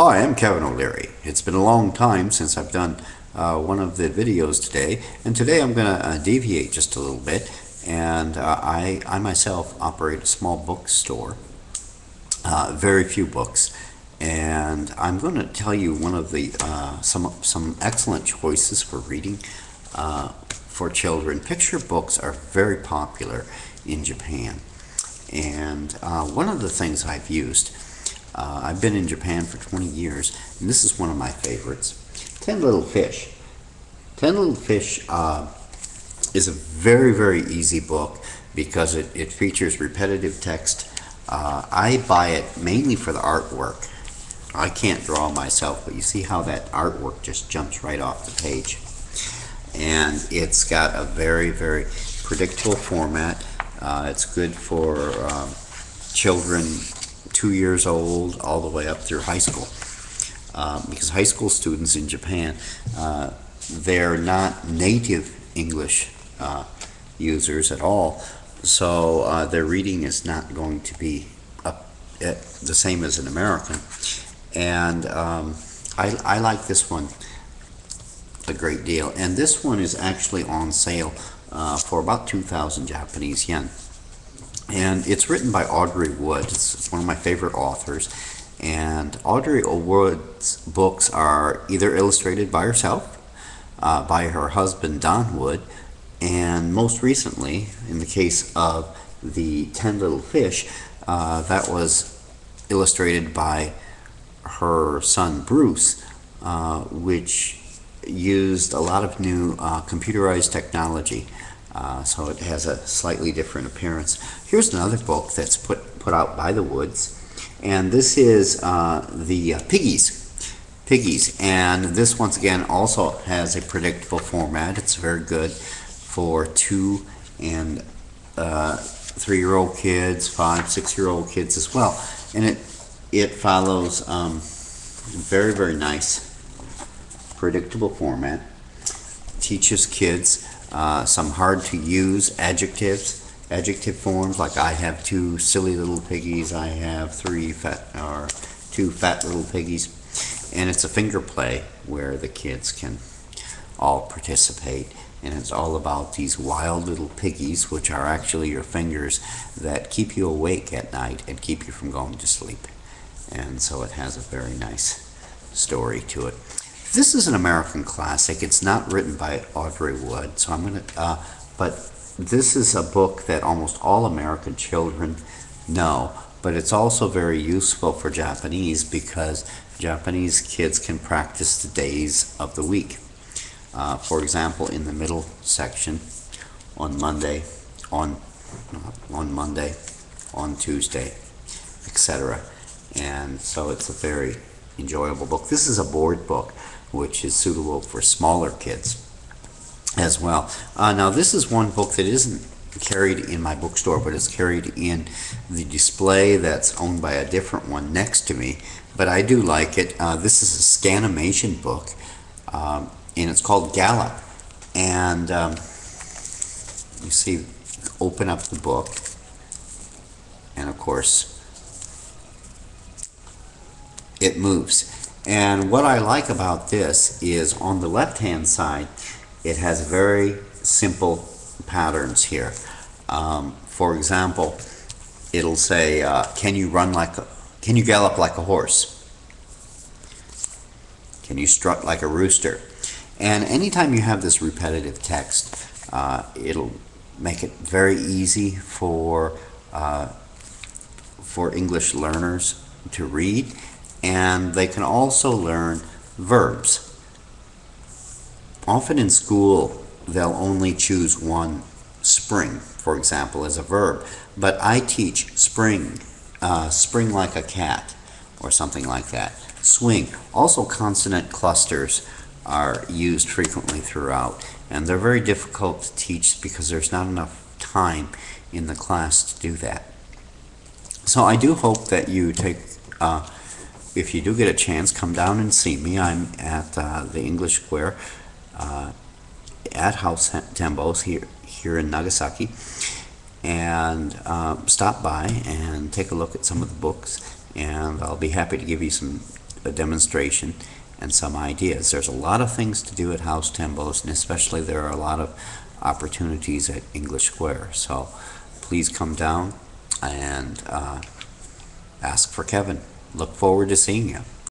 Hi, I'm Kevin O'Leary. It's been a long time since I've done one of the videos today, and today I'm going to deviate just a little bit. And I myself operate a small bookstore, very few books, and I'm going to tell you one of the some excellent choices for reading for children. Picture books are very popular in Japan, and one of the things I've used. I've been in Japan for 20 years, and this is one of my favorites. 10 Little Fish. 10 Little Fish is a very, very easy book because it features repetitive text. I buy it mainly for the artwork. I can't draw myself, but you see how that artwork just jumps right off the page. And it's got a very, very predictable format. It's good for children 2 years old all the way up through high school, because high school students in Japan, they're not native English users at all, so their reading is not going to be the same as an American. And I like this one a great deal, and this one is actually on sale for about 2,000 Japanese yen. And it's written by Audrey Wood. It's one of my favorite authors. And Audrey Wood's books are either illustrated by herself, by her husband Don Wood, and most recently, in the case of the 10 Little Fish, that was illustrated by her son Bruce, which used a lot of new computerized technology. So it has a slightly different appearance. Here's another book that's put out by the Woods, and this is the Piggies. And this, once again, also has a predictable format. It's very good for 2 and 3-year-old kids, 5, 6-year-old kids as well. And it follows very, very nice, predictable format. Teaches kids some hard to use adjective forms, like I have 2 silly little piggies, I have 2 fat little piggies, and it's a finger play where the kids can all participate, and it's all about these wild little piggies, which are actually your fingers that keep you awake at night and keep you from going to sleep. And so it has a very nice story to it. This is an American classic. It's not written by Audrey Wood, so I'm going to, but this is a book that almost all American children know, but it's also very useful for Japanese because Japanese kids can practice the days of the week. For example, in the middle section, on Monday, on Tuesday, etc. And so it's a very enjoyable book. This is a board book, which is suitable for smaller kids as well. Now this is one book that isn't carried in my bookstore, but it's carried in the display that's owned by a different one next to me, but I do like it. This is a Scanimation book, and it's called Gallop. And you see, open up the book, and of course it moves. And what I like about this is on the left hand side it has very simple patterns here. For example, it'll say can you gallop like a horse? Can you strut like a rooster? And anytime you have this repetitive text, it'll make it very easy for English learners to read. And they can also learn verbs. Often in school, they'll only choose one, spring, for example, as a verb. But I teach spring, spring like a cat, or something like that. Swing. Also, consonant clusters are used frequently throughout, and they're very difficult to teach because there's not enough time in the class to do that. So I do hope that you take if you do get a chance, come down and see me. I'm at the English Square at House Tembo's here in Nagasaki, and stop by and take a look at some of the books, and I'll be happy to give you some a demonstration and some ideas. There's a lot of things to do at House Tembos, and especially there are a lot of opportunities at English Square. So please come down and ask for Kevin. Look forward to seeing you.